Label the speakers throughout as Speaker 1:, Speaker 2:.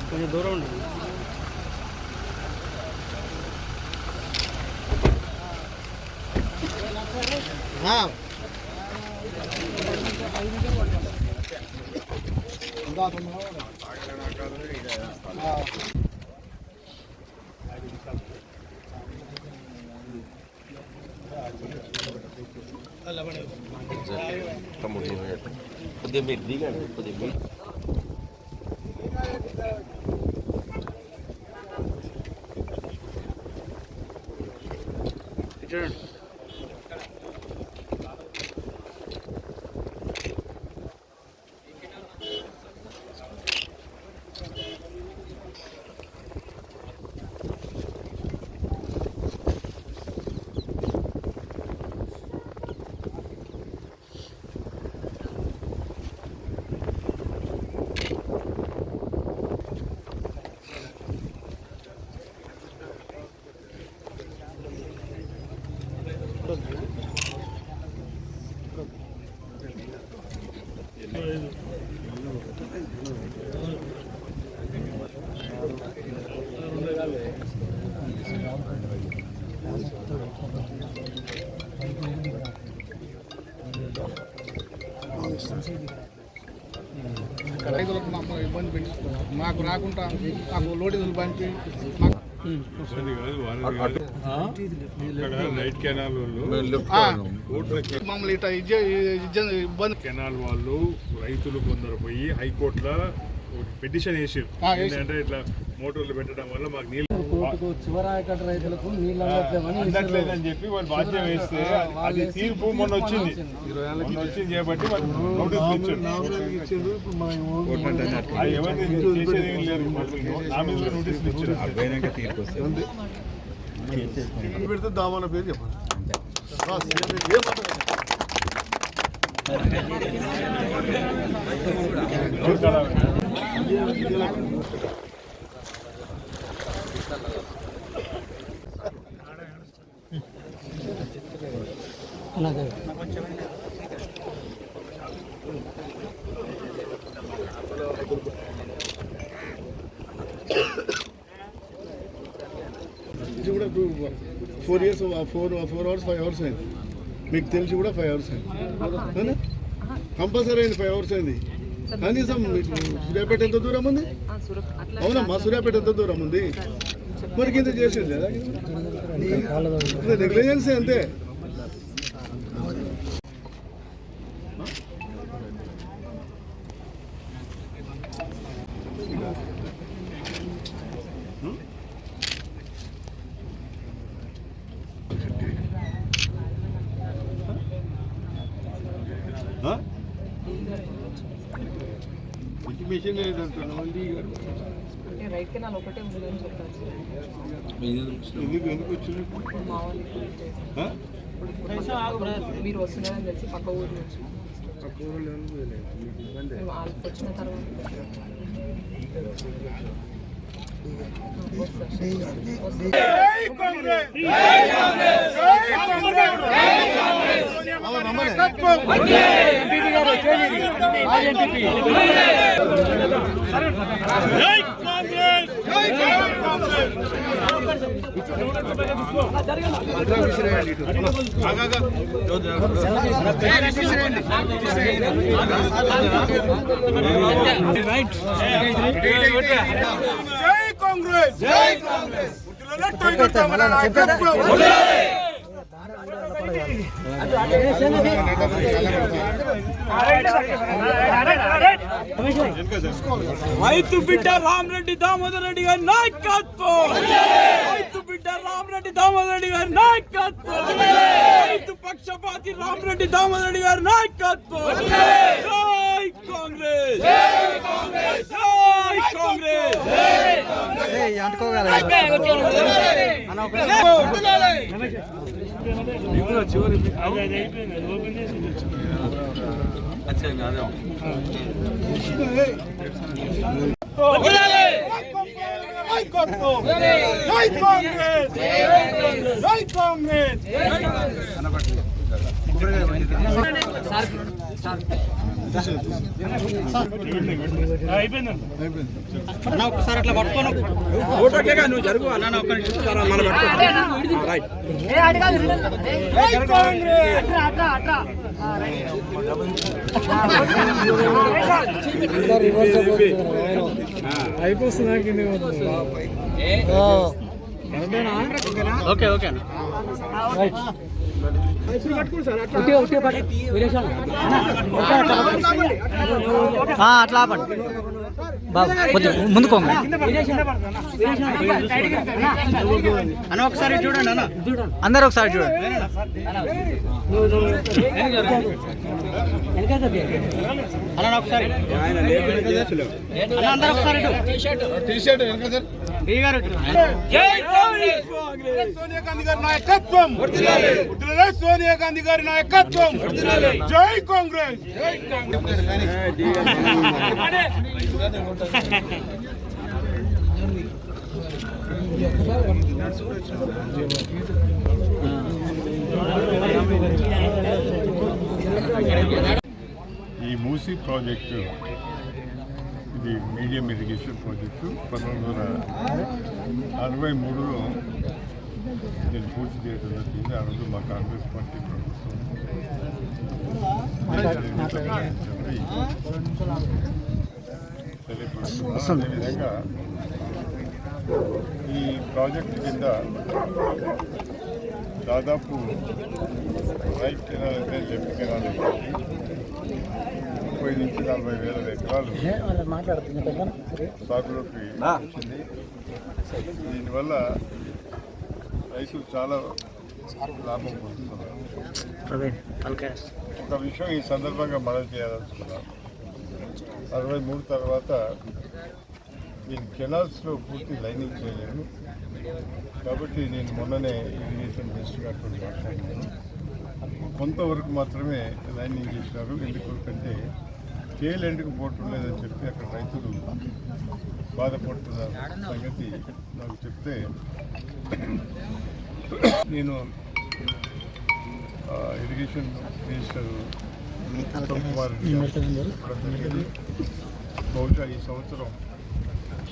Speaker 1: కొంచెం దూరం ఉంటుంది.
Speaker 2: కొద్దిగా మీరు దిగండి, కొద్దిగా మీరు
Speaker 1: చూడండి. రైతులకు ఇబ్బంది పెంచుతున్నారు. మాకు రాకుండా మాకు లోడింగ్లు పంపి
Speaker 3: నైట్ కెనాల్
Speaker 1: మమ్మల్ని ఇట్లా ఇబ్బంది.
Speaker 3: కెనాల్ వాళ్ళు రైతులు కొందరు పోయి హైకోర్టులో పిటిషన్ వేసారు. ఏంటంటే ఇట్లా మోటార్లు పెట్టడం వల్ల మాకు నీళ్ళు
Speaker 1: చివరాయకట్ట రైతులకు నీళ్ళు
Speaker 3: అందట్లేదని చెప్పి వాళ్ళు బాధ్యత వేస్తే అది తీర్పు మొన్న వచ్చింది చేయబట్టి వాళ్ళు నోటీసులు ఇచ్చారు. ఎవరిని చేసేది ఏం లేదు, నా మీద నోటీసులు ఇచ్చారు. పెడితే దామాల పేరు చెప్పండి. ఇది కూడా 4 years 4 hours 5 hours అయింది. మీకు తెలిసి కూడా 5 hours అయింది. కంపల్సరీ అయింది 5 hours అయింది. కనీసం సూర్యాపేట ఎంత దూరం ఉంది? అవునమ్మా, సూర్యాపేట ఎంత దూరం ఉంది? మరి కింద చేసింది కదా, నెగ్లిజెన్సీ అంతే. ఇంటిమేషన్ లేదంటున్నా
Speaker 4: రైట్ కెనాల్ ఒకటే ఉందని చెప్పారు.
Speaker 3: ఎందుకు వచ్చింది?
Speaker 4: మీరు వస్తున్నారని తెలిసి పక్క ఊరు నుంచి వచ్చిన తర్వాత
Speaker 3: జై కాంగ్రెస్.
Speaker 5: రైతు బిడ్డ రామరెడ్డి దామోదర్ రెడ్డి గారి నాయకత్వం, రైతు బిడ్డ రామరెడ్డి దామోదర్ రెడ్డి గారి నాయకత్వం, రైతు పక్షపాతి రామరెడ్డి దామోదర్ రెడ్డి గారి నాయకత్వం. జై కాంగ్రెస్, జై కాంగ్రెస్, జై కాంగ్రెస్.
Speaker 1: ఒకసారి అట్లా పట్టుకోను ఫోటోకేగా నువ్వు జరుగు అన్న ఒక్క మన రైట్. ఓకే ఓకే
Speaker 6: అట్లా బాబు ముందుకోండి
Speaker 1: అన్న ఒకసారి చూడండి అన్న,
Speaker 6: అందరూ ఒకసారి చూడండి.
Speaker 1: అన్న ఒకసారి అందరూ ఒకసారి టీ-షర్ట్ వెనక సార్.
Speaker 5: జై కాంగ్రెస్,
Speaker 3: సోనియా గాంధీ గారి నాయకత్వం, సోనియా గాంధీ గారి నాయకత్వం. జై కాంగ్రెస్. ఈ మూసీ ప్రాజెక్టు ఇది మీడియం ఇరిగేషన్ ప్రాజెక్టు 1963లో నేను పూర్తి చేయడం జరిగింది. ఆ రోజు మా కాంగ్రెస్ పార్టీ ప్రభుత్వం అదేవిధంగా ఈ ప్రాజెక్టు కింద దాదాపు రైట్ కెనాల్ అయితే లెఫ్ట్ కెనాల్ అయితే 30 నుంచి 40 వేల ఎకరాలు సాగులోకి వచ్చింది. దీనివల్ల రైతులు చాలా లాభం పొందుతున్నారు. ఒక విషయం ఈ సందర్భంగా మనం చేయాలనుకున్నాం, 63 తర్వాత నేను కెనాల్స్లో పూర్తి లైనింగ్ చేయలేను కాబట్టి నేను మొన్ననే ఇరిగేషన్ మినిస్టర్ గారితో మాట్లాడినాను. కొంతవరకు మాత్రమే లైనింగ్ చేసినారు. ఎందుకంటే కేల్ ఎండ్కి పోవటం లేదని చెప్పి అక్కడ రైతులు బాధపడుతున్న సంగతి నాకు చెప్తే నేను ఇరిగేషన్ మినిస్టర్ ఉత్తమ్ కుమార్ రెడ్డి చెప్పడం జరిగింది. బహుశా ఈ సంవత్సరం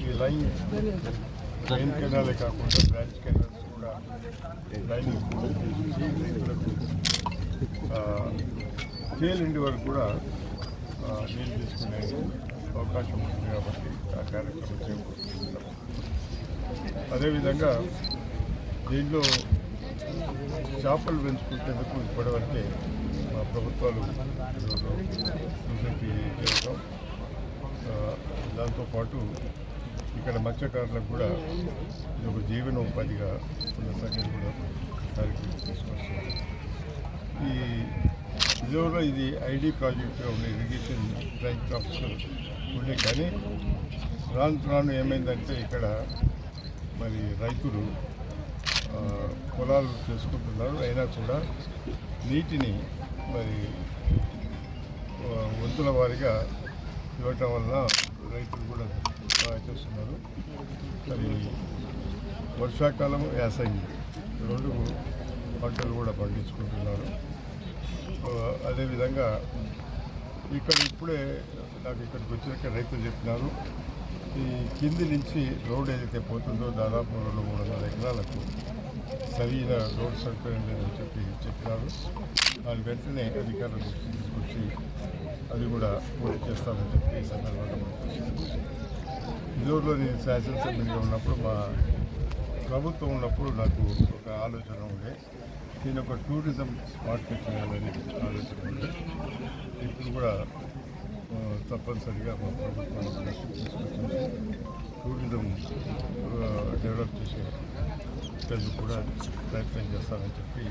Speaker 3: ఈ మెయిన్ కెనాలే కాకుండా బ్రాంచ్ కెనాల్స్ కూడా లైనింగ్ పూర్తి చేసి రైతులకు కేఎల్ఎండి వరకు కూడా నీళ్ళు తీసుకునే అవకాశం ఉంటుంది కాబట్టి ఆ కార్యక్రమం చేపడుతున్నాం. అదేవిధంగా దీంట్లో చేపలు పెంచుకునేందుకు ఇప్పటివరకే మా ప్రభుత్వాలు సొసైటీ చేస్తాం. దాంతోపాటు ఇక్కడ మత్స్యకారులకు కూడా ఇది ఒక జీవనోపాధిగా ఉన్న సంఖ్యను కూడా కార్యక్రమం తీసుకొస్తుంది. ఈ విజయవాడలో ఇది ఐడి ప్రాజెక్టుగా ఉన్న ఇరిగేషన్ బ్రాంచ్ ఆఫీసర్ ఉండే, కానీ రాను ఏమైందంటే ఇక్కడ మరి రైతులు పొలాలు చేసుకుంటున్నారు. అయినా కూడా నీటిని మరి వంతుల వారీగా ఇవ్వటం వల్ల రైతులు కూడా చేస్తున్నారు. మరి వర్షాకాలం యాసంగి 2 పంటలు కూడా పండించుకుంటున్నారు. అదేవిధంగా ఇక్కడ ఇప్పుడే నాకు ఇక్కడికి వచ్చినాక రైతులు చెప్పినారు, ఈ కింది నుంచి రోడ్ ఏదైతే పోతుందో దాదాపు 200-300 ఎకరాలకు సరైన రోడ్ సౌకర్యం లేదని చెప్పినారు. దాని వెంటనే అధికారులు తీసుకొచ్చి అది కూడా పూర్తి చేస్తామని చెప్పి ఈ సందర్భంగా విజయవాడలో నేను శాసనసభ్యుడిగా ఉన్నప్పుడు మా ప్రభుత్వం ఉన్నప్పుడు నాకు ఒక ఆలోచన ఉండే, దీని ఒక టూరిజం స్పాట్గా చేయాలని ఆలోచన ఉంది. ఇప్పుడు కూడా తప్పనిసరిగా మా ప్రభుత్వం తీసుకొచ్చింది. టూరిజం డెవలప్ చేసే ప్రజలు కూడా ప్రయత్నం చేస్తారని చెప్పి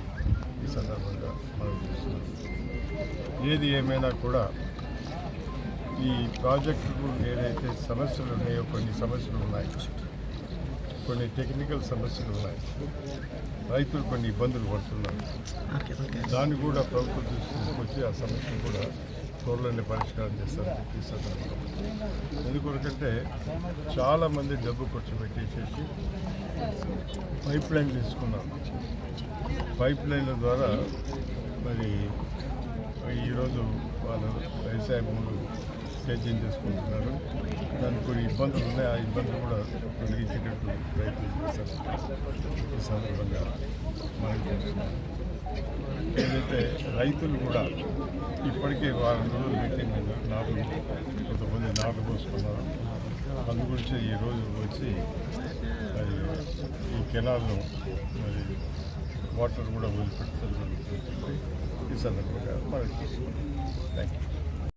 Speaker 3: ఈ సందర్భంగా మనం చూస్తున్నాం. ఏది ఏమైనా కూడా ఈ ప్రాజెక్టుకు ఏదైతే సమస్యలు ఉన్నాయో కొన్ని సమస్యలు ఉన్నాయి, కొన్ని టెక్నికల్ సమస్యలు ఉన్నాయి, రైతులు కొన్ని ఇబ్బందులు పడుతున్నారు. దాన్ని కూడా ప్రభుత్వం దృష్టికి వచ్చి ఆ సమస్యను కూడా త్వరలోనే పరిష్కారం చేస్తారని చెప్పి సందర్భంగా. ఎందుకంటే చాలామంది డబ్బు ఖర్చు పెట్టేసేసి పైప్ లైన్ తీసుకున్నారు. పైప్ లైన్ల ద్వారా మరి ఈరోజు వాళ్ళు వ్యవసాయ భూములు సేద్యం చేసుకుంటున్నారు. దానికి కొన్ని ఇబ్బందులు ఉన్నాయి. ఆ ఇబ్బందులు కూడా తొలగించేటట్టు ప్రయత్నం చేస్తారు. ఈ సందర్భంగా మనం చూస్తున్నాం. ఏదైతే రైతులు కూడా ఇప్పటికే వారం రోజులు పెట్టి నాట్లు కొంతమంది నాట్లు పోసుకున్నారు. అందు గురించి ఈరోజు వచ్చి మరి ఈ కెనాల్ను మరి వాటర్ కూడా వదిలిపెట్టడం జరుగుతుంది. ఈ సందర్భంగా మనం చూస్తున్నాం. Thank you.